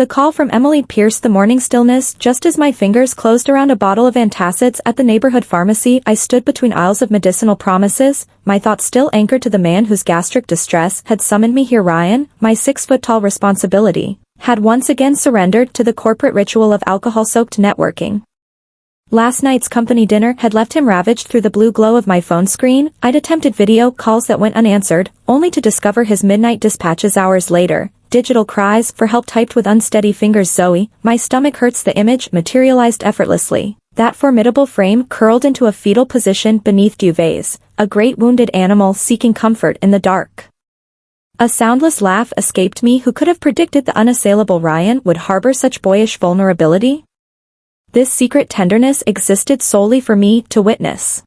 The call from Emily pierced the morning stillness just as my fingers closed around a bottle of antacids at the neighborhood pharmacy. I stood between aisles of medicinal promises, my thoughts still anchored to the man whose gastric distress had summoned me here. Ryan, my 6-foot-tall responsibility, had once again surrendered to the corporate ritual of alcohol-soaked networking. Last night's company dinner had left him ravaged through the blue glow of my phone screen. I'd attempted video calls that went unanswered, only to discover his midnight dispatches hours later. Digital cries for help typed with unsteady fingers. Zoe, my stomach hurts. The image materialized effortlessly. That formidable frame curled into a fetal position beneath duvets, a great wounded animal seeking comfort in the dark. A soundless laugh escaped me. Who could have predicted the unassailable Ryan would harbor such boyish vulnerability? This secret tenderness existed solely for me to witness.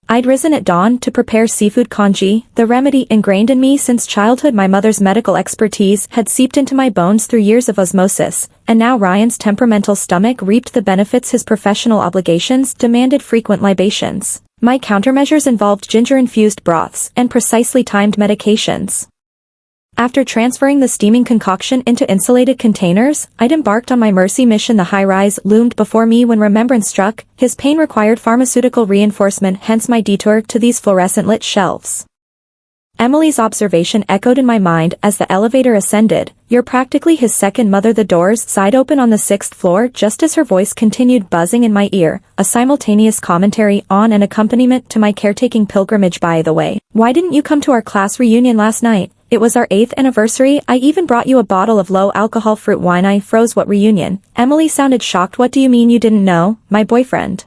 I'd risen at dawn to prepare seafood congee, the remedy ingrained in me since childhood. My mother's medical expertise had seeped into my bones through years of osmosis, and now Ryan's temperamental stomach reaped the benefits. His professional obligations demanded frequent libations. My countermeasures involved ginger-infused broths and precisely timed medications. After transferring the steaming concoction into insulated containers, I'd embarked on my mercy mission. The high-rise loomed before me when remembrance struck. His pain required pharmaceutical reinforcement, hence my detour to these fluorescent-lit shelves. Emily's observation echoed in my mind as the elevator ascended. You're practically his second mother. The doors sighed open on the 6th floor just as her voice continued buzzing in my ear, a simultaneous commentary on and accompaniment to my caretaking pilgrimage. By the way, why didn't you come to our class reunion last night? It was our 8th anniversary. I even brought you a bottle of low-alcohol fruit wine. I froze. What reunion? Emily sounded shocked. What do you mean you didn't know? My boyfriend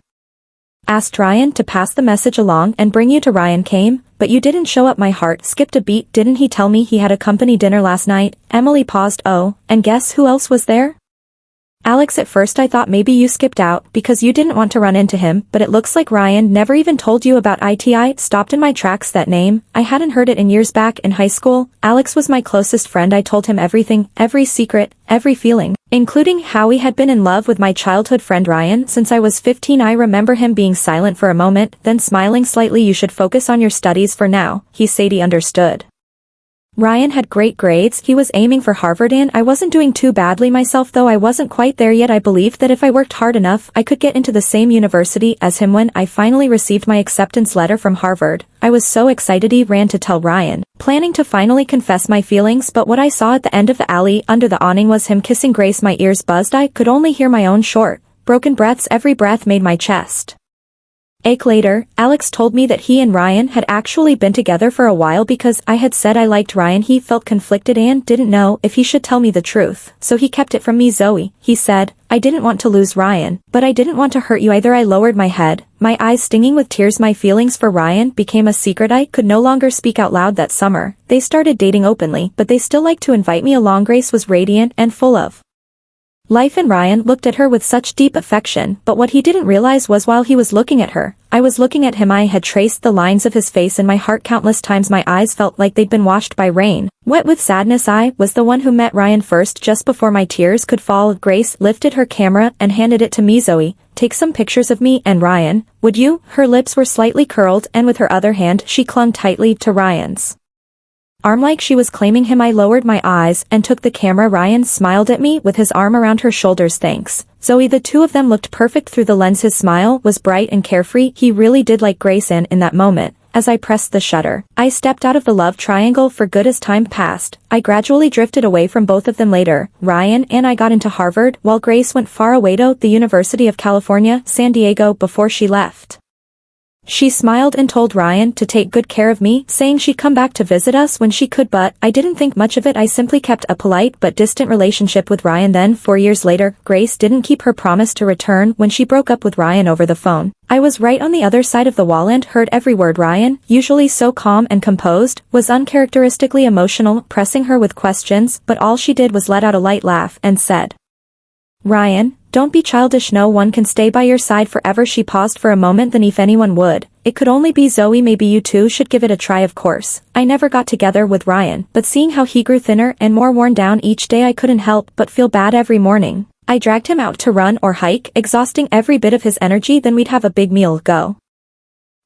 asked Ryan to pass the message along and bring you to. Ryan came, but you didn't show up. My heart skipped a beat. Didn't he tell me he had a company dinner last night? Emily paused. Oh, and guess who else was there? Alex. At first I thought maybe you skipped out because you didn't want to run into him, but it looks like Ryan never even told you about it. I stopped in my tracks. That name, I hadn't heard it in years. Back in high school, Alex was my closest friend. I told him everything, every secret, every feeling, including how he had been in love with my childhood friend Ryan since I was 15. I remember him being silent for a moment, then smiling slightly. You should focus on your studies for now, he said. He understood. Ryan had great grades. He was aiming for Harvard, and I wasn't doing too badly myself, though I wasn't quite there yet. I believed that if I worked hard enough, I could get into the same university as him. When I finally received my acceptance letter from Harvard, I was so excited. He ran to tell Ryan, planning to finally confess my feelings, but what I saw at the end of the alley under the awning was him kissing Grace. My ears buzzed. I could only hear my own short, broken breaths. Every breath made my chest ache. Later, Alex told me that he and Ryan had actually been together for a while. Because I had said I liked Ryan, he felt conflicted and didn't know if he should tell me the truth, so he kept it from me. Zoe, he said, I didn't want to lose Ryan, but I didn't want to hurt you either. I lowered my head, my eyes stinging with tears. My feelings for Ryan became a secret I could no longer speak out loud. That summer, they started dating openly, but they still liked to invite me along. Grace was radiant and full of life, and Ryan looked at her with such deep affection, but what he didn't realize was while he was looking at her, I was looking at him. I had traced the lines of his face in my heart countless times. My eyes felt like they'd been washed by rain, wet with sadness. I was the one who met Ryan first. Just before my tears could fall, Grace lifted her camera and handed it to me. Zoe, take some pictures of me and Ryan, would you? Her lips were slightly curled, and with her other hand she clung tightly to Ryan's arm like she was claiming him. I lowered my eyes and took the camera. Ryan smiled at me with his arm around her shoulders. Thanks, Zoe. The two of them looked perfect through the lens. His smile was bright and carefree. He really did like Grace. And in that moment, as I pressed the shutter, I stepped out of the love triangle for good. As time passed, I gradually drifted away from both of them. Later, Ryan and I got into Harvard, while Grace went far away to the University of California, San Diego. Before she left, she smiled and told Ryan to take good care of me, saying she'd come back to visit us when she could, but I didn't think much of it. I simply kept a polite but distant relationship with Ryan. Then, 4 years later, Grace didn't keep her promise to return when she broke up with Ryan over the phone. I was right on the other side of the wall and heard every word. Ryan, usually so calm and composed, was uncharacteristically emotional, pressing her with questions, but all she did was let out a light laugh and said, Ryan, don't be childish. No one can stay by your side forever. She paused for a moment. Then if anyone would, it could only be Zoe. Maybe you two should give it a try. Of course, I never got together with Ryan, but seeing how he grew thinner and more worn down each day, I couldn't help but feel bad. Every morning, I dragged him out to run or hike, exhausting every bit of his energy. Then we'd have a big meal, go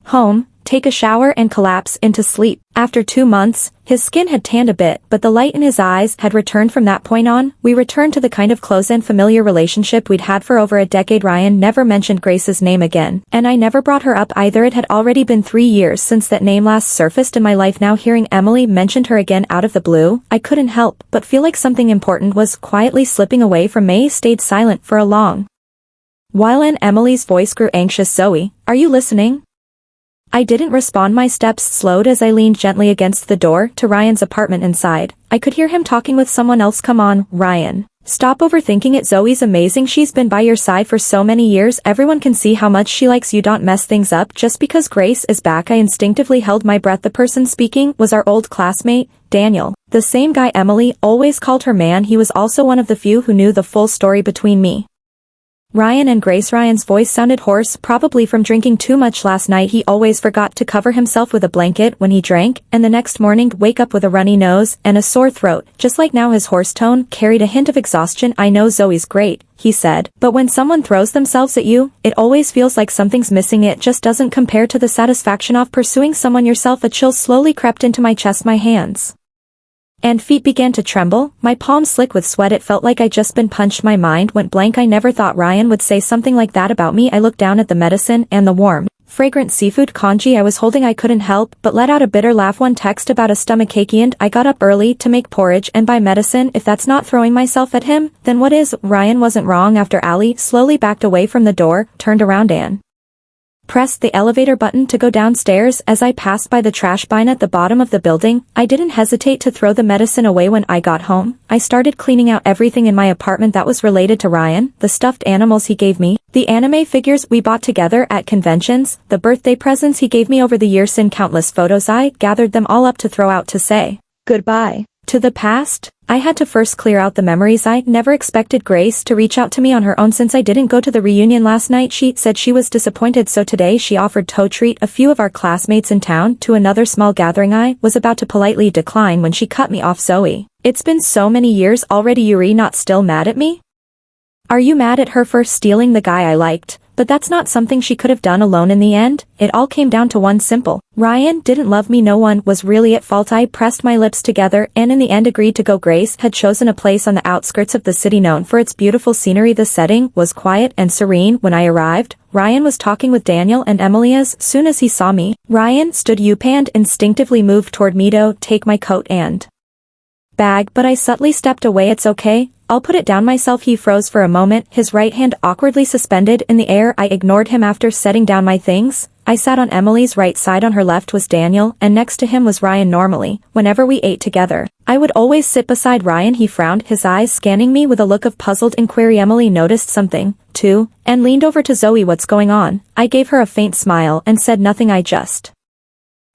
home, take a shower and collapse into sleep. After 2 months, his skin had tanned a bit, but the light in his eyes had returned from that point on. We returned to the kind of close and familiar relationship we'd had for over a decade. Ryan never mentioned Grace's name again, and I never brought her up either. It had already been 3 years since that name last surfaced in my life. Now hearing Emily mention her again out of the blue, I couldn't help but feel like something important was quietly slipping away from me. Stayed silent for a long while and Emily's voice grew anxious. Zoe, are you listening? I didn't respond. My steps slowed as I leaned gently against the door to Ryan's apartment. Inside, I could hear him talking with someone else. Come on, Ryan. Stop overthinking it. Zoe's amazing. She's been by your side for so many years. Everyone can see how much she likes you. Don't mess things up just because Grace is back. I instinctively held my breath. The person speaking was our old classmate, Daniel, the same guy Emily always called her man. He was also one of the few who knew the full story between me, Ryan and Grace. Ryan's voice sounded hoarse, probably from drinking too much last night. He always forgot to cover himself with a blanket when he drank, and the next morning wake up with a runny nose and a sore throat. Just like now, his hoarse tone carried a hint of exhaustion. I know Zoe's great, he said, but when someone throws themselves at you, it always feels like something's missing. It just doesn't compare to the satisfaction of pursuing someone yourself. A chill slowly crept into my chest. My hands and feet began to tremble, my palms slick with sweat. It felt like I'd just been punched. My mind went blank. I never thought Ryan would say something like that about me. I looked down at the medicine and the warm, fragrant seafood congee I was holding. I couldn't help but let out a bitter laugh. One text about a stomachache and I got up early to make porridge and buy medicine. If that's not throwing myself at him, then what is? Ryan wasn't wrong. After Allie slowly backed away from the door, turned around and pressed the elevator button to go downstairs. As I passed by the trash bin at the bottom of the building, I didn't hesitate to throw the medicine away. When I got home, I started cleaning out everything in my apartment that was related to Ryan, the stuffed animals he gave me, the anime figures we bought together at conventions, the birthday presents he gave me over the years, and countless photos. I gathered them all up to throw out to say goodbye to the past. I had to first clear out the memories. I never expected Grace to reach out to me on her own. Since I didn't go to the reunion last night, she said she was disappointed, so today she offered to treat a few of our classmates in town to another small gathering. I was about to politely decline when she cut me off. Zoe, it's been so many years already. You're not still mad at me? Are you mad at her for stealing the guy I liked? But that's not something she could have done alone. In the end, it all came down to one simple: Ryan didn't love me. No one was really at fault. I pressed my lips together and in the end agreed to go. Grace had chosen a place on the outskirts of the city known for its beautiful scenery. The setting was quiet and serene. When I arrived, Ryan was talking with Daniel and Emily. As soon as he saw me, Ryan stood up and instinctively moved toward me to take my coat and bag, but I subtly stepped away. It's okay, I'll put it down myself. He froze for a moment, his right hand awkwardly suspended in the air. I ignored him. After setting down my things, I sat on Emily's right side. On her left was Daniel, and next to him was Ryan. Normally, whenever we ate together, I would always sit beside Ryan. He frowned, his eyes scanning me with a look of puzzled inquiry. Emily noticed something, too, and leaned over to Zoe. What's going on? I gave her a faint smile and said nothing. I just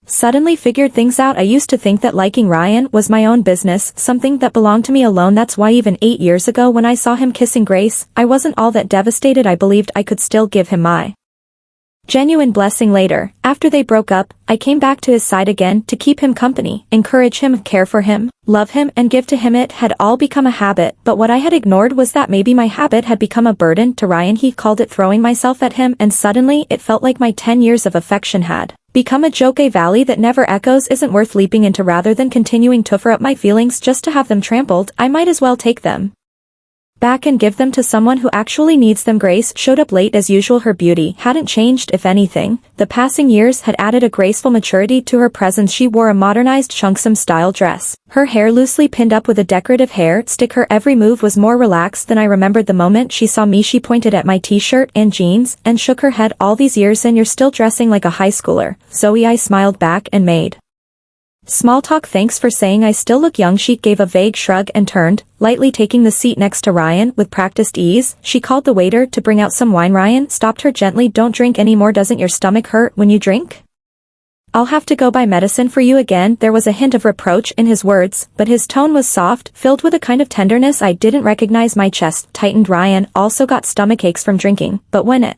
suddenly figured things out. I used to think that liking Ryan was my own business, something that belonged to me alone. That's why even 8 years ago when I saw him kissing Grace, I wasn't all that devastated. I believed I could still give him my genuine blessing. Later, after they broke up, I came back to his side again to keep him company, encourage him, care for him, love him, and give to him. It had all become a habit, but what I had ignored was that maybe my habit had become a burden to Ryan. He called it throwing myself at him, and suddenly it felt like my 10 years of affection had become a joke. A valley that never echoes isn't worth leaping into. Rather than continuing to offer up my feelings just to have them trampled, I might as well take them back and give them to someone who actually needs them. Grace showed up late as usual. Her beauty hadn't changed. If anything, the passing years had added a graceful maturity to her presence. She wore a modernized cheongsam-style dress, her hair loosely pinned up with a decorative hair stick. Her every move was more relaxed than I remembered. The moment she saw me, she pointed at my t-shirt and jeans and shook her head. All these years and you're still dressing like a high schooler, Zoe. I smiled back and made small talk. Thanks for saying I still look young. She gave a vague shrug and turned, lightly taking the seat next to Ryan. With practiced ease, she called the waiter to bring out some wine. Ryan stopped her gently. Don't drink anymore. Doesn't your stomach hurt when you drink? I'll have to go buy medicine for you again. There was a hint of reproach in his words, but his tone was soft, filled with a kind of tenderness I didn't recognize. My chest tightened. Ryan also got stomach aches from drinking, but when it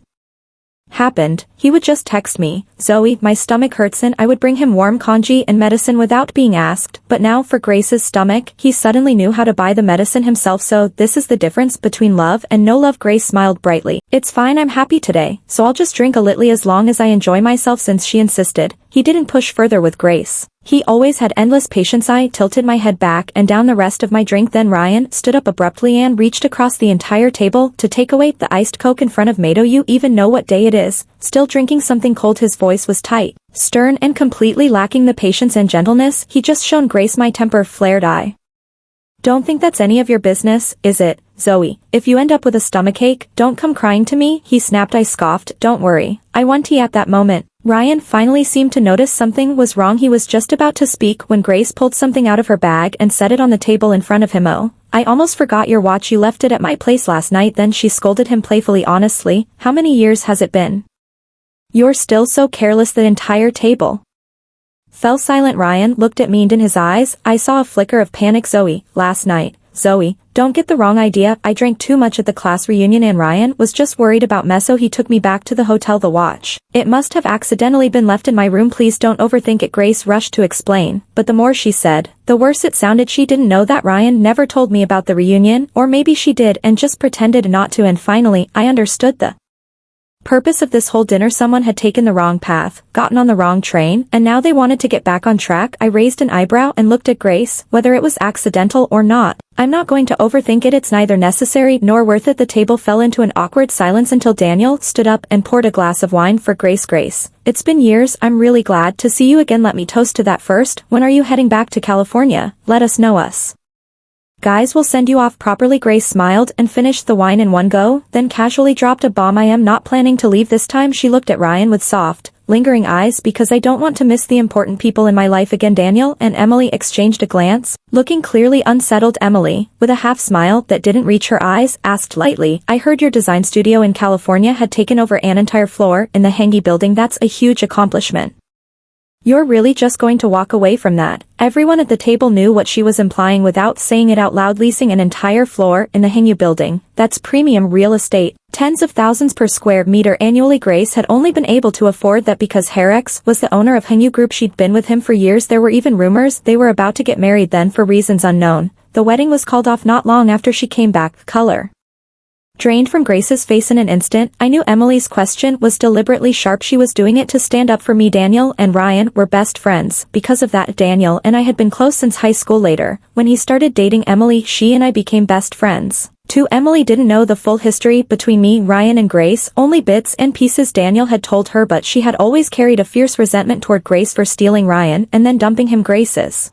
happened, he would just text me, "Zoe, my stomach hurts," and I would bring him warm congee and medicine without being asked. But now for Grace's stomach, he suddenly knew how to buy the medicine himself. So this is the difference between love and no love. Grace smiled brightly. "It's fine, I'm happy today, so I'll just drink a little as long as I enjoy myself." Since she insisted, he didn't push further with Grace. He always had endless patience. I tilted my head back and down the rest of my drink. Then Ryan stood up abruptly and reached across the entire table to take away the iced Coke in front of me. "Do you even know what day it is? Still drinking something cold?" His voice was tight, stern, and completely lacking the patience and gentleness he just shown Grace. My temper flared. "I don't think that's any of your business, is it, Zoe? If you end up with a stomachache, don't come crying to me," he snapped. I scoffed. "Don't worry, I want tea." At that moment, Ryan finally seemed to notice something was wrong. He was just about to speak when Grace pulled something out of her bag and set it on the table in front of him. "Oh, I almost forgot your watch. You left it at my place last night." Then she scolded him playfully. "Honestly, how many years has it been? You're still so careless." The entire table fell silent. Ryan looked at me and in his eyes, I saw a flicker of panic. "Zoe, last night." "Zoe, don't get the wrong idea. I drank too much at the class reunion and Ryan was just worried about mess, so he took me back to the hotel. The watch, it must have accidentally been left in my room." "Please don't overthink it," Grace rushed to explain, but the more she said, the worse it sounded. She didn't know that Ryan never told me about the reunion, or maybe she did and just pretended not to. And finally, I understood the purpose of this whole dinner. Someone had taken the wrong path, gotten on the wrong train, and now they wanted to get back on track. I raised an eyebrow and looked at Grace. "Whether it was accidental or not, I'm not going to overthink it. It's neither necessary nor worth it." The table fell into an awkward silence until Daniel stood up and poured a glass of wine for Grace. "Grace, it's been years. I'm really glad to see you again. Let me toast to that first. When are you heading back to California? Let us know. Us guys will send you off properly." Grace smiled and finished the wine in one go, then casually dropped a bomb. "I am not planning to leave this time." She looked at Ryan with soft, lingering eyes. "Because I don't want to miss the important people in my life again." Daniel and Emily exchanged a glance, looking clearly unsettled. Emily, with a half smile that didn't reach her eyes, asked lightly, "I heard your design studio in California had taken over an entire floor in the Hangi building. That's a huge accomplishment. You're really just going to walk away from that?" Everyone at the table knew what she was implying without saying it out loud. "Leasing an entire floor in the Hanyu building, that's premium real estate, tens of thousands per square meter annually." Grace had only been able to afford that because Harex was the owner of Hanyu Group. She'd been with him for years. There were even rumors they were about to get married. Then, for reasons unknown, the wedding was called off not long after she came back. Color drained from Grace's face in an instant. I knew Emily's question was deliberately sharp. She was doing it to stand up for me. Daniel and Ryan were best friends. Because of that, Daniel and I had been close since high school. Later, when he started dating Emily, she and I became best friends. Too, Emily didn't know the full history between me, Ryan, and Grace, only bits and pieces Daniel had told her, but she had always carried a fierce resentment toward Grace for stealing Ryan and then dumping him. Grace's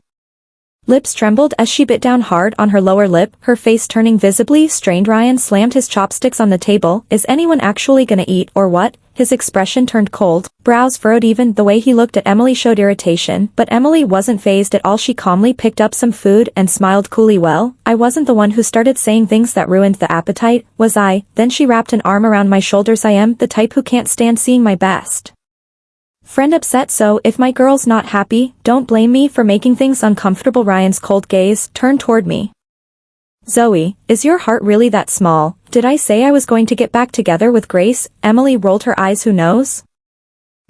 lips trembled as she bit down hard on her lower lip, her face turning visibly strained. Ryan slammed his chopsticks on the table. "Is anyone actually gonna eat, or what?" His expression turned cold, brows furrowed. Even the way he looked at Emily showed irritation, but Emily wasn't fazed at all. She calmly picked up some food and smiled coolly. "Well, I wasn't the one who started saying things that ruined the appetite, was I?" Then she wrapped an arm around my shoulders. "I am the type who can't stand seeing my best friend upset, so if my girl's not happy, don't blame me for making things uncomfortable." Ryan's cold gaze turned toward me. "Zoe, is your heart really that small? Did I say I was going to get back together with Grace?" Emily rolled her eyes. "Who knows?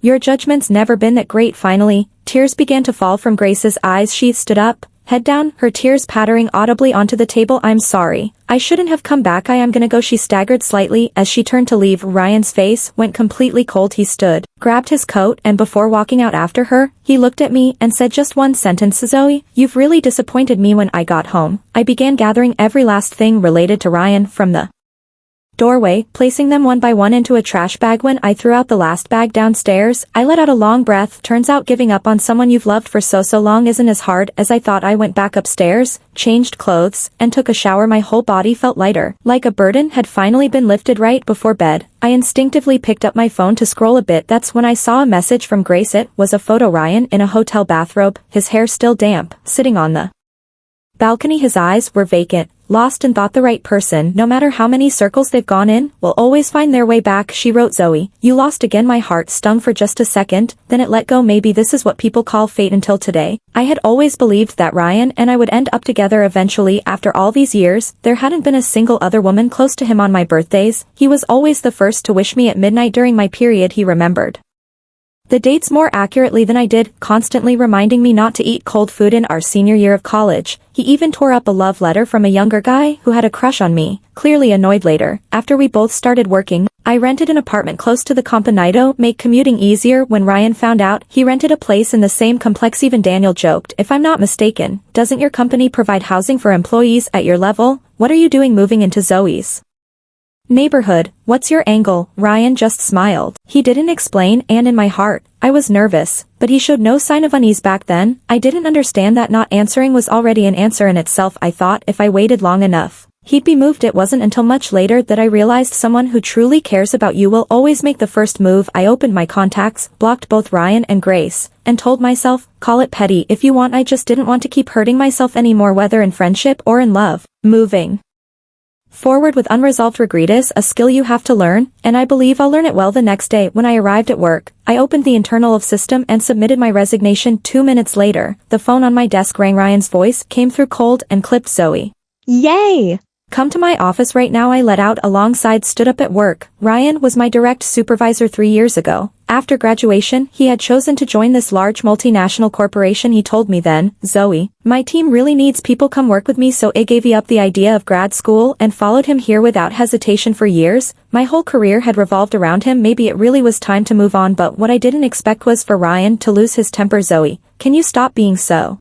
Your judgment's never been that great." Finally, tears began to fall from Grace's eyes. She stood up, head down, her tears pattering audibly onto the table. "I'm sorry. I shouldn't have come back. I am gonna go." She staggered slightly as she turned to leave. Ryan's face went completely cold. He stood, grabbed his coat, and before walking out after her, he looked at me and said just one sentence, "Zoe, you've really disappointed me." When I got home, I began gathering every last thing related to Ryan from the doorway, placing them one by one into a trash bag. When I threw out the last bag downstairs, I let out a long breath. Turns out giving up on someone you've loved for so long isn't as hard as I thought. I went back upstairs, changed clothes, and took a shower. My whole body felt lighter, like a burden had finally been lifted. Right before bed, I instinctively picked up my phone to scroll a bit. That's when I saw a message from Grace. It was a photo. Ryan in a hotel bathrobe, his hair still damp, sitting on the balcony. His eyes were vacant, lost and thought the right person, no matter how many circles they've gone in, will always find their way back, she wrote. Zoe, you lost again. My heart stung for just a second, then it let go. Maybe this is what people call fate. Until today, I had always believed that Ryan and I would end up together eventually. After all these years, there hadn't been a single other woman close to him on my birthdays. He was always the first to wish me at midnight during my period. He remembered the dates more accurately than I did, constantly reminding me not to eat cold food. In our senior year of college, he even tore up a love letter from a younger guy who had a crush on me, clearly annoyed. Later, after we both started working, I rented an apartment close to the Campanito, make commuting easier. When Ryan found out he rented a place in the same complex, even Daniel joked, if I'm not mistaken, doesn't your company provide housing for employees at your level? What are you doing moving into Zoe's neighborhood? What's your angle? Ryan just smiled. He didn't explain, and in my heart, I was nervous, but he showed no sign of unease. Back then, I didn't understand that not answering was already an answer in itself. I thought if I waited long enough, he'd be moved. It wasn't until much later that I realized someone who truly cares about you will always make the first move. I opened my contacts, blocked both Ryan and Grace, and told myself, call it petty if you want. I just didn't want to keep hurting myself anymore, whether in friendship or in love. Moving forward with unresolved regret is a skill you have to learn, and I believe I'll learn it well. The next day, when I arrived at work, I opened the internal of system and submitted my resignation. 2 minutes later, the phone on my desk rang. Ryan's voice came through cold and clipped. Zoe. Yay! Come to my office right now. I let out alongside stood up at work. Ryan was my direct supervisor 3 years ago. After graduation, he had chosen to join this large multinational corporation. He told me then, Zoe, my team really needs people, come work with me. So I gave up the idea of grad school and followed him here without hesitation. For years, my whole career had revolved around him. Maybe it really was time to move on, but what I didn't expect was for Ryan to lose his temper. Zoe, can you stop being so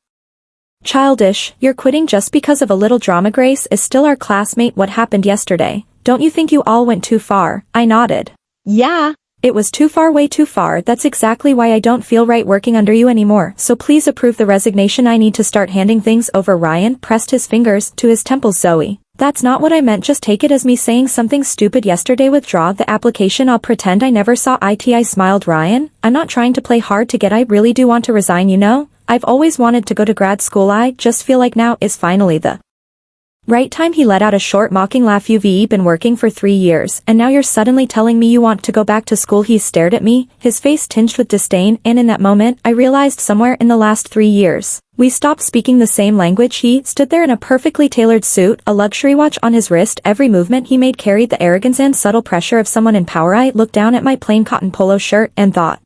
childish? You're quitting just because of a little drama. Grace is still our classmate. What happened yesterday? Don't you think you all went too far? I nodded. Yeah. It was too far, way too far. That's exactly why I don't feel right working under you anymore. So please approve the resignation. I need to start handing things over. Ryan pressed his fingers to his temples. Zoe, that's not what I meant. Just take it as me saying something stupid yesterday. Withdraw the application. I'll pretend I never saw it. I smiled. Ryan, I'm not trying to play hard to get. I really do want to resign, you know? I've always wanted to go to grad school. I just feel like now is finally the right time. He let out a short mocking laugh. You've been working for 3 years, and now you're suddenly telling me you want to go back to school. He stared at me, his face tinged with disdain, and in that moment, I realized somewhere in the last 3 years, we stopped speaking the same language. He stood there in a perfectly tailored suit, a luxury watch on his wrist. Every movement he made carried the arrogance and subtle pressure of someone in power. I looked down at my plain cotton polo shirt and thought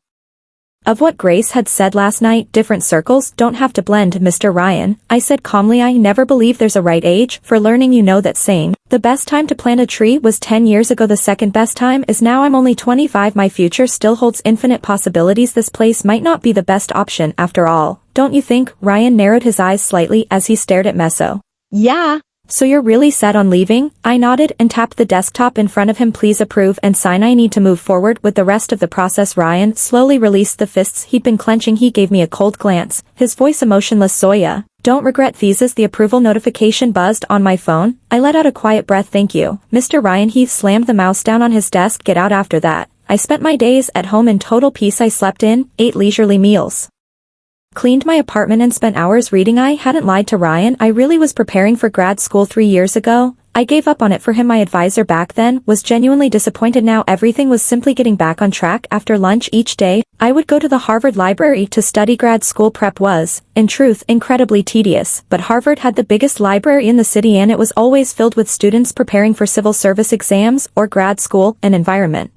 of what Grace had said last night. Different circles don't have to blend, Mr. Ryan, I said calmly. I never believe there's a right age for learning. You know that saying, the best time to plant a tree was 10 years ago. The second best time is now. I'm only 25. My future still holds infinite possibilities. This place might not be the best option after all, don't you think? Ryan narrowed his eyes slightly as he stared at Meso. Yeah. So you're really set on leaving? I nodded and tapped the desktop in front of him. Please approve and sign. I need to move forward with the rest of the process. Ryan slowly released the fists he'd been clenching. He gave me a cold glance, his voice emotionless. Zoya, don't regret thesis. The approval notification buzzed on my phone. I let out a quiet breath. Thank you, Mr. Ryan. He slammed the mouse down on his desk. Get out. After that, I spent my days at home in total peace. I slept in, ate leisurely meals, cleaned my apartment, and spent hours reading. I hadn't lied to Ryan. I really was preparing for grad school 3 years ago. I gave up on it for him. My advisor back then was genuinely disappointed. Now everything was simply getting back on track. After lunch each day, I would go to the Harvard Library to study. Grad school prep was, in truth, incredibly tedious, but Harvard had the biggest library in the city, and it was always filled with students preparing for civil service exams or grad school, an environment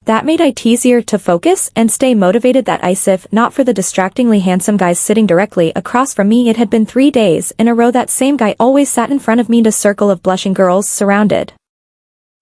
that made it easier to focus and stay motivated. That if not for the distractingly handsome guys sitting directly across from me, it had been 3 days in a row that same guy always sat in front of me. A circle of blushing girls surrounded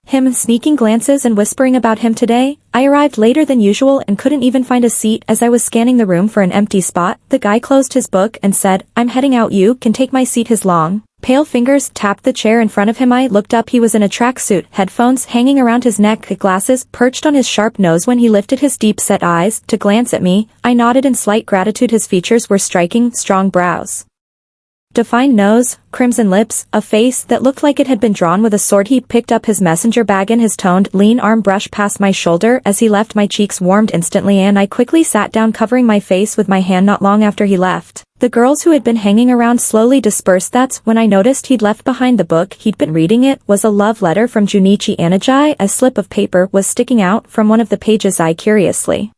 him, sneaking glances and whispering about him. Today, I arrived later than usual and couldn't even find a seat. As I was scanning the room for an empty spot, the guy closed his book and said, I'm heading out. You can take my seat. His long, pale fingers tapped the chair in front of him. I looked up. He was in a tracksuit, headphones hanging around his neck, glasses perched on his sharp nose. When he lifted his deep-set eyes to glance at me, I nodded in slight gratitude. His features were striking, strong brows, defined nose, crimson lips, a face that looked like it had been drawn with a sword. He picked up his messenger bag and his toned, lean arm brushed past my shoulder as he left. My cheeks warmed instantly and I quickly sat down, covering my face with my hand. Not long after he left, The girls who had been hanging around slowly dispersed. That's when I noticed he'd left behind the book he'd been reading. It was a love letter from Junichi Anagi. A slip of paper was sticking out from one of the pages. I curiously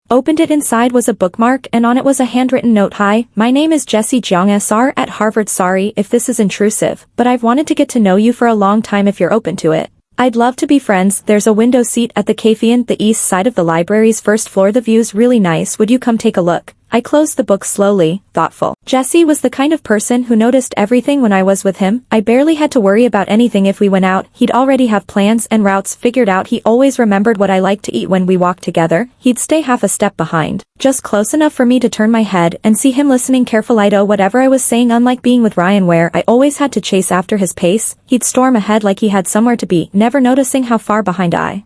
opened it. Inside was a bookmark, and on it was a handwritten note. Hi, my name is Jessie Jeong SR at Harvard. Sorry if this is intrusive, but I've wanted to get to know you for a long time. If you're open to it, I'd love to be friends. There's a window seat at the cafe on the east side of the library's first floor. The view's really nice. Would you come take a look? I closed the book slowly, thoughtful. Jesse was the kind of person who noticed everything when I was with him. I barely had to worry about anything. If we went out, he'd already have plans and routes figured out. He always remembered what I liked to eat when we walked together. He'd stay half a step behind, just close enough for me to turn my head and see him listening carefully to whatever I was saying. Unlike being with Ryan, where I always had to chase after his pace, he'd storm ahead like he had somewhere to be, never noticing how far behind I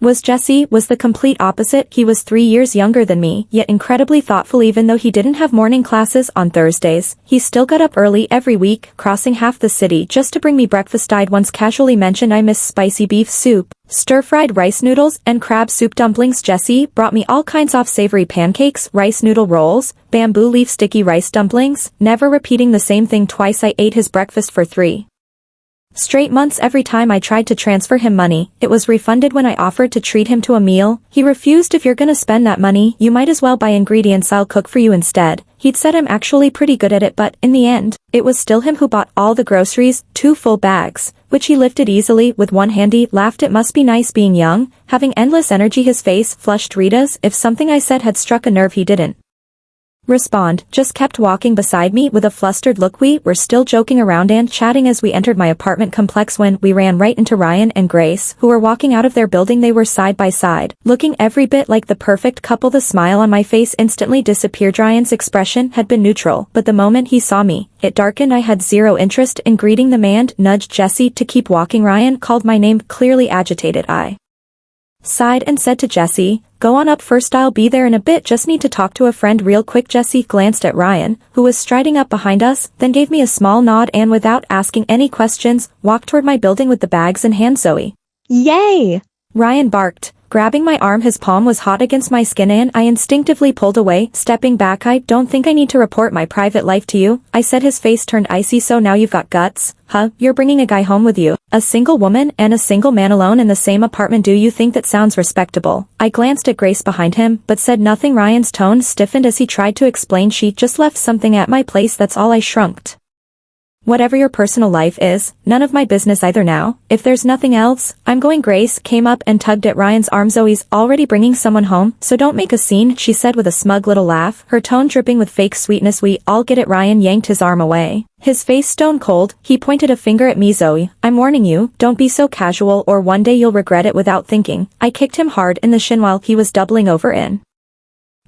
was. Jesse was the complete opposite. He was 3 years younger than me, yet incredibly thoughtful. Even though he didn't have morning classes on Thursdays, he still got up early every week, crossing half the city just to bring me breakfast. I'd once casually mentioned I miss spicy beef soup, stir-fried rice noodles, and crab soup dumplings. Jesse brought me all kinds of savory pancakes, rice noodle rolls, bamboo leaf sticky rice dumplings, never repeating the same thing twice. I ate his breakfast for 3 straight months. Every time I tried to transfer him money, it was refunded. When I offered to treat him to a meal, he refused. If you're gonna spend that money, you might as well buy ingredients. I'll cook for you instead. He'd said I'm actually pretty good at it, but in the end, it was still him who bought all the groceries, 2 full bags, which he lifted easily with one hand. He laughed. It must be nice being young, having endless energy. His face flushed. Rita's, if something I said had struck a nerve, he didn't respond, just kept walking beside me with a flustered look. We were still joking around and chatting as we entered my apartment complex when we ran right into Ryan and Grace, who were walking out of their building. They were side by side, looking every bit like the perfect couple. The smile on my face instantly disappeared. Ryan's expression had been neutral, but the moment he saw me, it darkened. I had zero interest in greeting the man, nudged Jesse to keep walking. Ryan called my name, clearly agitated. I sighed and said to Jesse, go on up first, I'll be there in a bit. Just need to talk to a friend real quick. Jesse glanced at Ryan, who was striding up behind us, then gave me a small nod and without asking any questions, walked toward my building with the bags in hand. Zoe, yay! Ryan barked, grabbing my arm. His palm was hot against my skin and I instinctively pulled away, stepping back. I don't think I need to report my private life to you, I said. His face turned icy. So now you've got guts, huh? You're bringing a guy home with you, a single woman and a single man alone in the same apartment. Do you think that sounds respectable? I glanced at Grace behind him, but said nothing. Ryan's tone stiffened as he tried to explain. She just left something at my place, that's all. I shrugged. Whatever your personal life is, none of my business either. Now, if there's nothing else, I'm going. Grace came up and tugged at Ryan's arm. Zoe's already bringing someone home, so don't make a scene, she said with a smug little laugh, her tone dripping with fake sweetness. We all get it. Ryan yanked his arm away, his face stone cold. He pointed a finger at me. Zoe, I'm warning you, don't be so casual or one day you'll regret it. Without thinking, I kicked him hard in the shin while he was doubling over in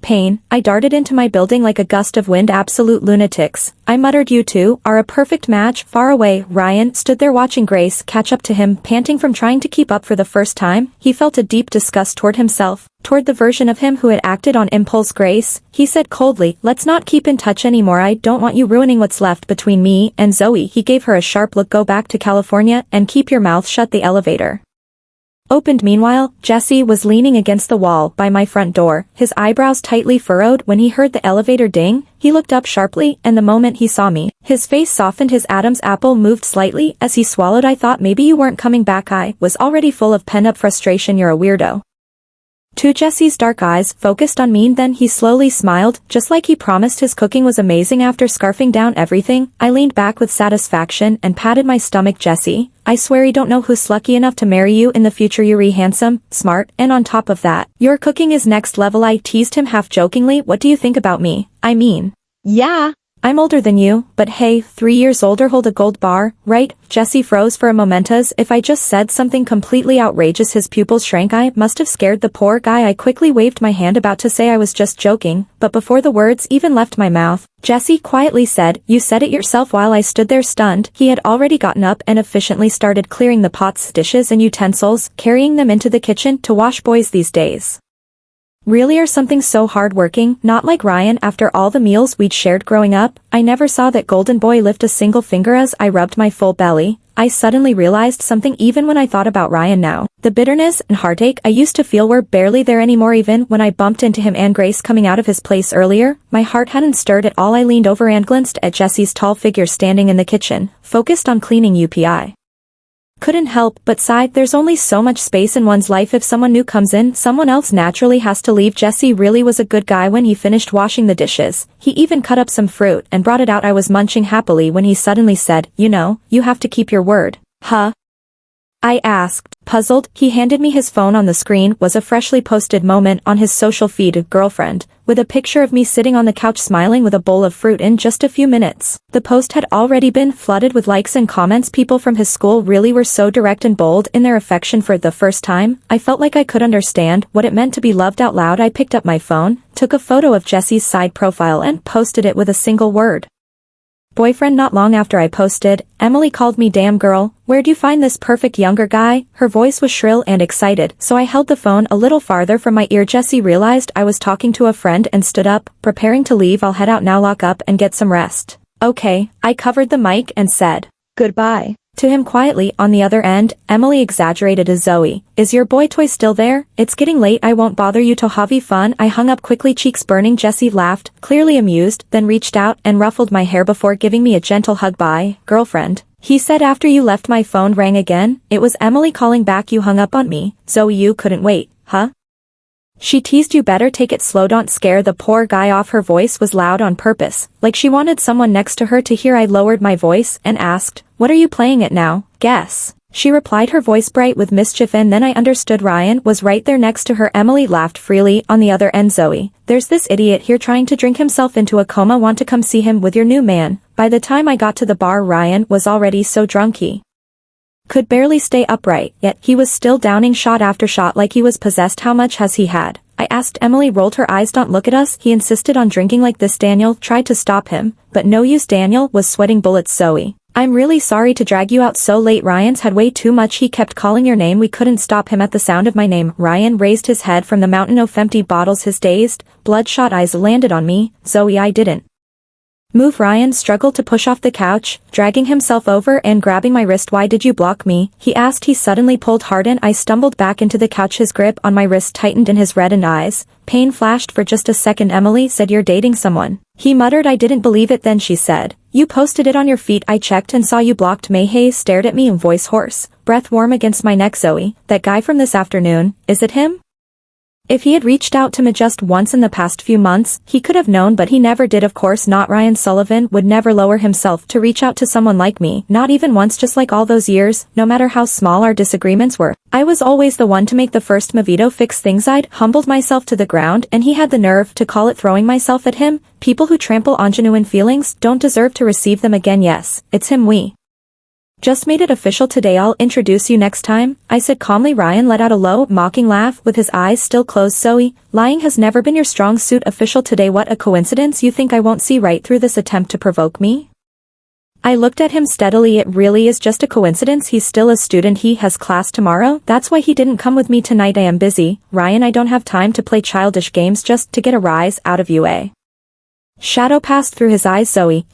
pain. I darted into my building like a gust of wind. Absolute lunatics, I muttered. You two are a perfect match. Far away, Ryan stood there watching Grace catch up to him, panting from trying to keep up. For the first time, he felt a deep disgust toward himself, toward the version of him who had acted on impulse. Grace, he said coldly, let's not keep in touch anymore. I don't want you ruining what's left between me and Zoe. He gave her a sharp look. Go back to California and keep your mouth shut. The elevator opened. Meanwhile, Jesse was leaning against the wall by my front door, his eyebrows tightly furrowed. When he heard the elevator ding, he looked up sharply, and the moment he saw me, his face softened. His Adam's apple moved slightly as he swallowed. I thought maybe you weren't coming back. I was already full of pent-up frustration. You're a weirdo. To Jesse's dark eyes focused on me, then he slowly smiled, just like he promised. His cooking was amazing. After scarfing down everything, I leaned back with satisfaction and patted my stomach. Jesse, I swear you don't know who's lucky enough to marry you in the future. You're handsome, smart, and on top of that, your cooking is next level. I teased him half jokingly. What do you think about me? I mean, yeah, I'm older than you, but hey, 3 years older. Hold a gold bar, right? Jesse froze for a moment as if I just said something completely outrageous. His pupils shrank. I must have scared the poor guy. I quickly waved my hand, about to say I was just joking, but before the words even left my mouth, Jesse quietly said, you said it yourself. While I stood there stunned, he had already gotten up and efficiently started clearing the pots, dishes, and utensils, carrying them into the kitchen to wash. Boys these days Really, or something so hardworking, not like Ryan. After all the meals we'd shared growing up, I never saw that golden boy lift a single finger as I rubbed my full belly. I suddenly realized something even when I thought about Ryan now. The bitterness and heartache I used to feel were barely there anymore. Even when I bumped into him and Grace coming out of his place earlier, my heart hadn't stirred at all. I leaned over and glanced at Jesse's tall figure standing in the kitchen, focused on cleaning UPI. Couldn't help but sigh. There's only so much space in one's life. If someone new comes in, someone else naturally has to leave. Jesse really was a good guy when he finished washing the dishes. He even cut up some fruit and brought it out. I was munching happily when he suddenly said, "You know, you have to keep your word." Huh? I asked, puzzled. He handed me his phone. On the screen was a freshly posted moment on his social feed, girlfriend, with a picture of me sitting on the couch smiling with a bowl of fruit. In just a few minutes, the post had already been flooded with likes and comments. People from his school really were so direct and bold in their affection. For the first time, I felt like I could understand what it meant to be loved out loud. I picked up my phone, took a photo of Jesse's side profile and posted it with a single word: boyfriend. Not long after I posted, Emily called me. "Damn girl, where'd you find this perfect younger guy?" Her voice was shrill and excited, so I held the phone a little farther from my ear. Jesse realized I was talking to a friend and stood up, preparing to leave. "I'll head out now. Lock up and get some rest." "Okay." I covered the mic and said goodbye to him quietly. On the other end, Emily exaggerated as Zoe, "Is your boy toy still there? It's getting late. I won't bother you to have fun." I hung up quickly, cheeks burning. Jesse laughed, clearly amused, then reached out and ruffled my hair before giving me a gentle hug. "Bye, girlfriend," he said after you left. My phone rang again. It was Emily calling back. "You hung up on me, Zoe. You couldn't wait, huh?" She teased. "You better take it slow. Don't scare the poor guy off." Her voice was loud on purpose, like she wanted someone next to her to hear. I lowered my voice and asked, "What are you playing at now?" "Guess." She replied, her voice bright with mischief, and then I understood. Ryan was right there next to her. Emily laughed freely. On the other end, Zoe, "There's this idiot here trying to drink himself into a coma. Want to come see him with your new man?" By the time I got to the bar, Ryan was already so drunk he could barely stay upright, yet he was still downing shot after shot like he was possessed. "How much has he had?" I asked. Emily rolled her eyes. "Don't look at us. He insisted on drinking like this." Daniel tried to stop him, but no use. Daniel was sweating bullets. "Zoe, I'm really sorry to drag you out so late. Ryan's had way too much. He kept calling your name. We couldn't stop him." At the sound of my name, Ryan raised his head from the mountain of empty bottles. His dazed, bloodshot eyes landed on me. "Zoe, I didn't move." Ryan struggled to push off the couch, dragging himself over and grabbing my wrist. "Why did you block me?" he asked. He suddenly pulled hard and I stumbled back into the couch. His grip on my wrist tightened in his reddened eyes. Pain flashed for just a second. "Emily said you're dating someone," he muttered. I didn't believe it. Then she said, "You posted it on your feed. I checked and saw you blocked." Mayhay stared at me, voice hoarse, breath warm against my neck. "Zoe, that guy from this afternoon, is it him?" If he had reached out to me just once in the past few months, he could have known, but he never did. Of course not. Ryan Sullivan would never lower himself to reach out to someone like me, not even once. Just like all those years, no matter how small our disagreements were, I was always the one to make the first move to fix things. I'd humbled myself to the ground, and he had the nerve to call it throwing myself at him. People who trample on genuine feelings don't deserve to receive them again. Yes, it's him. We just made it official today. I'll introduce you next time, I said calmly. Ryan let out a low, mocking laugh with his eyes still closed. "Zoe, lying has never been your strong suit. Official today. What a coincidence. You think I won't see right through this attempt to provoke me?" I looked at him steadily. "It really is just a coincidence. He's still a student. He has class tomorrow. That's why he didn't come with me tonight. I am busy, Ryan. I don't have time to play childish games just to get a rise out of you." A shadow passed through his eyes. "Zoe,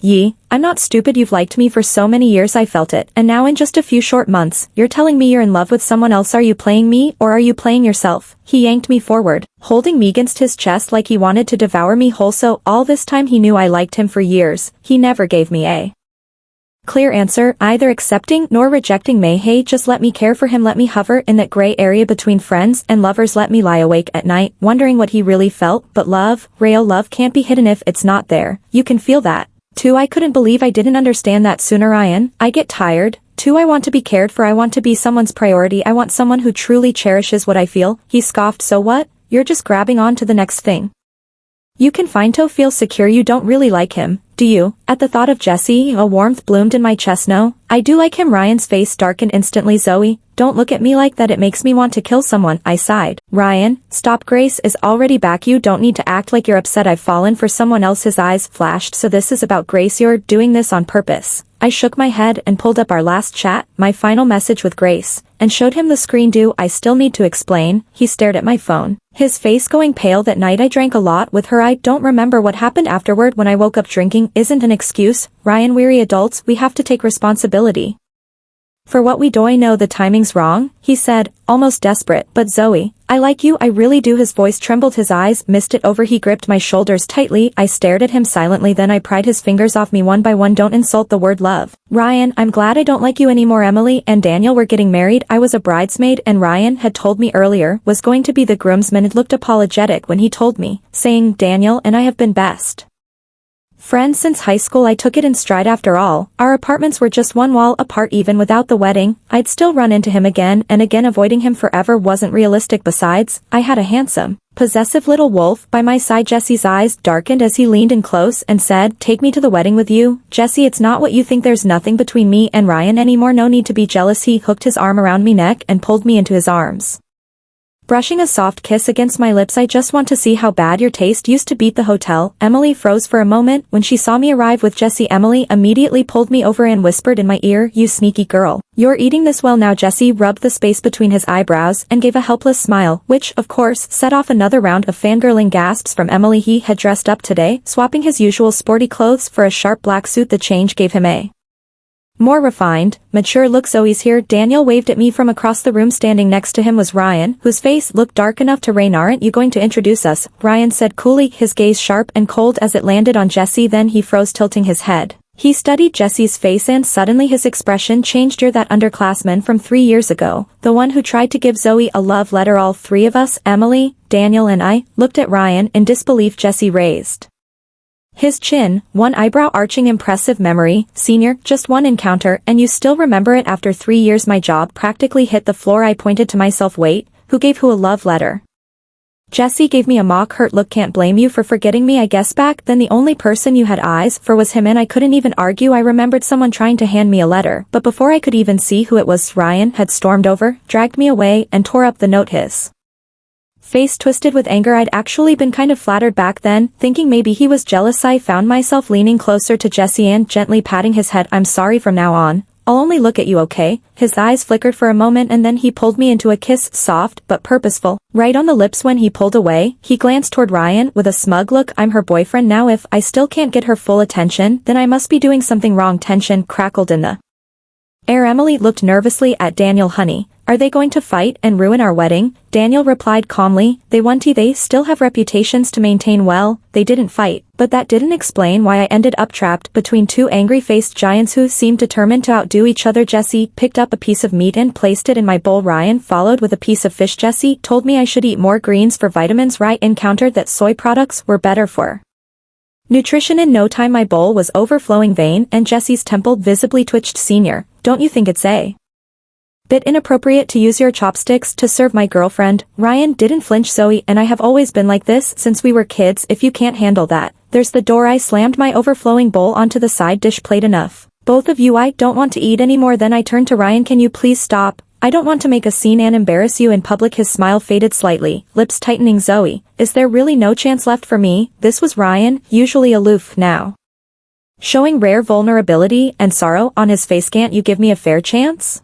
I'm not stupid. You've liked me for so many years. I felt it. And now in just a few short months, you're telling me you're in love with someone else. Are you playing me, or are you playing yourself?" He yanked me forward, holding me against his chest like he wanted to devour me whole. So all this time he knew I liked him for years. He never gave me a clear answer, either accepting nor rejecting me. "Hey, just let me care for him. Let me hover in that gray area between friends and lovers. Let me lie awake at night, wondering what he really felt." But love, real love, can't be hidden. If it's not there, you can feel that too. I couldn't believe I didn't understand that sooner. "Ryan, I get tired too. I want to be cared for. I want to be someone's priority. I want someone who truly cherishes what I feel." He scoffed. "So what? You're just grabbing on to the next thing you can find to feel secure. You don't really like him, do you?" At the thought of Jesse, a warmth bloomed in my chest. "No, I do like him." Ryan's face darkened instantly. "Zoe, don't look at me like that. It makes me want to kill someone," I sighed. "Ryan, stop. Grace is already back. You don't need to act like you're upset I've fallen for someone else." His eyes flashed. "So this is about Grace. You're doing this on purpose." I shook my head and pulled up our last chat, my final message with Grace, and showed him the screen. Do I still need to explain? He stared at my phone, his face going pale. That night I drank a lot with her. I don't remember what happened afterward. When I woke up drinking isn't an excuse, Ryan. Weary adults, we have to take responsibility for what we do. I know the timing's wrong, he said, almost desperate, but Zoe, I like you, I really do. His voice trembled, his eyes missed it over. He gripped my shoulders tightly. I stared at him silently, then I pried his fingers off me one by one. Don't insult the word love. Ryan, I'm glad I don't like you anymore. Emily and Daniel were getting married. I was a bridesmaid and Ryan had told me earlier was going to be the groomsman. It looked apologetic when he told me, saying Daniel and I have been best friends since high school. I took it in stride. After all, our apartments were just one wall apart. Even without the wedding, I'd still run into him again and again. Avoiding him forever wasn't realistic. Besides, I had a handsome, possessive little wolf by my side. Jesse's eyes darkened as he leaned in close and said, take me to the wedding with you. Jesse, it's not what you think. There's nothing between me and Ryan anymore. No need to be jealous. He hooked his arm around my neck and pulled me into his arms, brushing a soft kiss against my lips. I just want to see how bad your taste used to beat the hotel. Emily froze for a moment when she saw me arrive with Jesse. Emily immediately pulled me over and whispered in my ear, you sneaky girl. You're eating this well now. Jesse rubbed the space between his eyebrows and gave a helpless smile, which, of course, set off another round of fangirling gasps from Emily. He had dressed up today, swapping his usual sporty clothes for a sharp black suit. The change gave him a more refined, mature look. Zoe's here. Daniel waved at me from across the room. Standing next to him was Ryan, whose face looked dark enough to rain. Aren't you going to introduce us? Ryan said coolly, his gaze sharp and cold as it landed on Jesse. Then he froze, tilting his head. He studied Jesse's face and suddenly his expression changed. You're that underclassman from 3 years ago, the one who tried to give Zoe a love letter. All three of us, Emily, Daniel and I, looked at Ryan in disbelief. Jesse raised his chin, one eyebrow arching. Impressive memory, senior, just one encounter, and you still remember it after 3 years. My jaw practically hit the floor. I pointed to myself. Wait, who gave who a love letter? Jesse gave me a mock hurt look. Can't blame you for forgetting me. I guess back then the only person you had eyes for was him and I couldn't even argue. I remembered someone trying to hand me a letter, but before I could even see who it was, Ryan had stormed over, dragged me away, and tore up the note. His face twisted with anger. I'd actually been kind of flattered back then, thinking maybe he was jealous. I found myself leaning closer to Jesse and gently patting his head. I'm sorry. From now on, I'll only look at you, okay? His eyes flickered for a moment and then he pulled me into a kiss, soft but purposeful, right on the lips. When he pulled away, he glanced toward Ryan with a smug look. I'm her boyfriend now. If I still can't get her full attention, then I must be doing something wrong. Tension crackled in the air. Emily looked nervously at Daniel. Honey, are they going to fight and ruin our wedding? Daniel replied calmly, they want to. They still have reputations to maintain. Well, they didn't fight, but that didn't explain why I ended up trapped between two angry-faced giants who seemed determined to outdo each other. Jesse picked up a piece of meat and placed it in my bowl. Ryan followed with a piece of fish. Jesse told me I should eat more greens for vitamins. Right encountered that soy products were better for nutrition. In no time my bowl was overflowing. Vein and Jesse's temple visibly twitched. Senior, don't you think it's a bit inappropriate to use your chopsticks to serve my girlfriend? Ryan didn't flinch. Zoe and I have always been like this since we were kids. If you can't handle that, there's the door. I slammed my overflowing bowl onto the side dish plate. Enough, both of you. I don't want to eat anymore. Then I turned to Ryan. Can you please stop? I don't want to make a scene and embarrass you in public. His smile faded slightly, lips tightening. Zoe, is there really no chance left for me? This was Ryan, usually aloof, now showing rare vulnerability and sorrow on his face. Can't you give me a fair chance?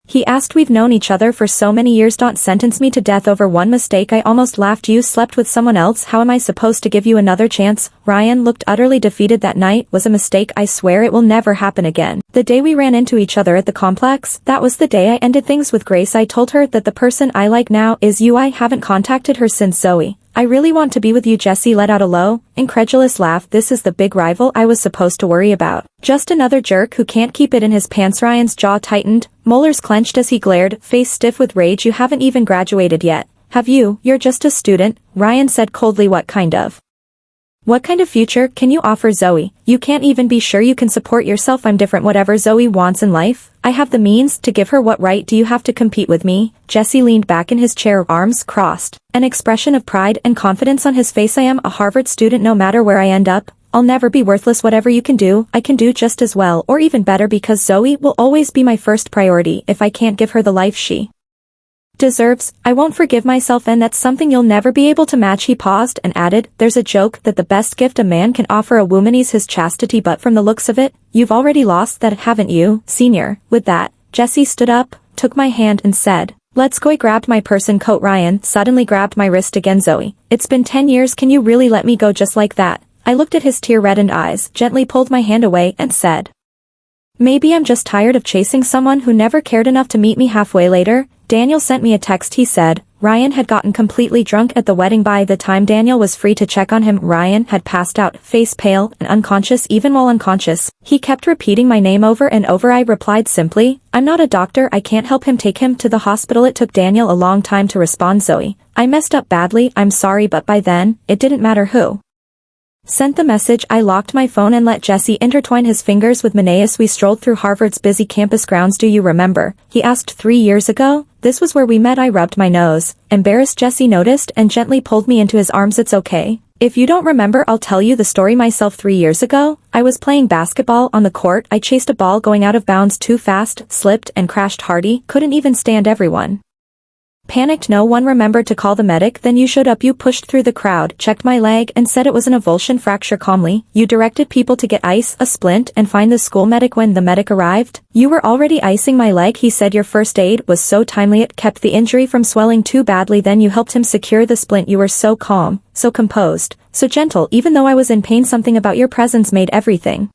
He asked. We've known each other for so many years. Don't sentence me to death over one mistake. I almost laughed. You slept with someone else. How am I supposed to give you another chance? Ryan looked utterly defeated. That night was a mistake. I swear it will never happen again. The day we ran into each other at the complex, that was the day I ended things with Grace. I told her that the person I like now is you. I haven't contacted her since. Zoe, I really want to be with you. Jesse let out a low, incredulous laugh. This is the big rival I was supposed to worry about. Just another jerk who can't keep it in his pants. Ryan's jaw tightened, molars clenched as he glared, face stiff with rage. You haven't even graduated yet, have you? You're just a student, Ryan said coldly. What kind of future can you offer Zoe? You can't even be sure you can support yourself. I'm different. Whatever Zoe wants in life, I have the means to give her. What right do you have to compete with me? Jesse leaned back in his chair, arms crossed, an expression of pride and confidence on his face. I am a Harvard student. No matter where I end up, I'll never be worthless. Whatever you can do, I can do just as well or even better because Zoe will always be my first priority. If I can't give her the life she Deserves, I won't forgive myself, and that's something you'll never be able to match. He paused and added, there's a joke that the best gift a man can offer a woman is his chastity, but from the looks of it, you've already lost that, haven't you, senior? With that, Jesse stood up, took my hand and said, let's go. I grabbed my purse and coat. Ryan suddenly grabbed my wrist again. Zoe, it's been 10 years, can you really let me go just like that? I looked at his tear-reddened eyes, gently pulled my hand away and said, maybe I'm just tired of chasing someone who never cared enough to meet me halfway. Later, Daniel sent me a text. He said, Ryan had gotten completely drunk at the wedding. By the time Daniel was free to check on him, Ryan had passed out, face pale and unconscious. Even while unconscious, he kept repeating my name over and over. I replied simply, I'm not a doctor, I can't help him. Take him to the hospital. It took Daniel a long time to respond. Zoe, I messed up badly, I'm sorry, but by then, it didn't matter who sent the message. I locked my phone and let Jesse intertwine his fingers with Maneus. We strolled through Harvard's busy campus grounds. Do you remember? He asked. 3 years ago? This was where we met. I rubbed my nose. Embarrassed, Jesse noticed and gently pulled me into his arms. It's okay. If you don't remember, I'll tell you the story myself. 3 years ago, I was playing basketball on the court. I chased a ball going out of bounds too fast, slipped and crashed. Hardy couldn't even stand. Everyone panicked. No one remembered to call the medic. Then you showed up. You pushed through the crowd, checked my leg and said it was an avulsion fracture. Calmly, you directed people to get ice, a splint and find the school medic. When the medic arrived, you were already icing my leg. He said your first aid was so timely, it kept the injury from swelling too badly. Then you helped him secure the splint. You were so calm, so composed, so gentle. Even though I was in pain, something about your presence made everything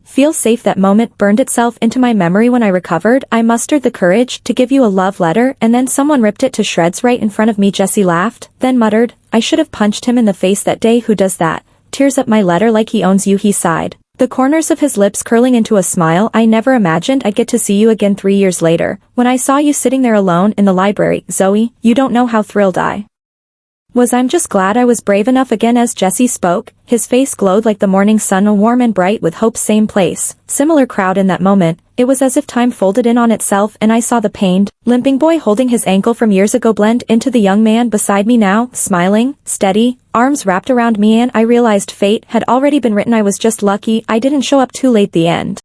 feel safe. That moment burned itself into my memory. When I recovered, I mustered the courage to give you a love letter, and then someone ripped it to shreds right in front of me. Jesse laughed, then muttered, I should have punched him in the face that day. Who does that? Tears up my letter like he owns you. He sighed, the corners of his lips curling into a smile. I never imagined I'd get to see you again. 3 years later, when I saw you sitting there alone in the library, Zoe, you don't know how thrilled I was. I'm just glad I was brave enough again. As Jesse spoke, his face glowed like the morning sun, warm and bright with hope. Same place, similar crowd. In that moment, it was as if time folded in on itself, and I saw the pained, limping boy holding his ankle from years ago blend into the young man beside me now, smiling, steady, arms wrapped around me, and I realized fate had already been written. I was just lucky I didn't show up too late. The end.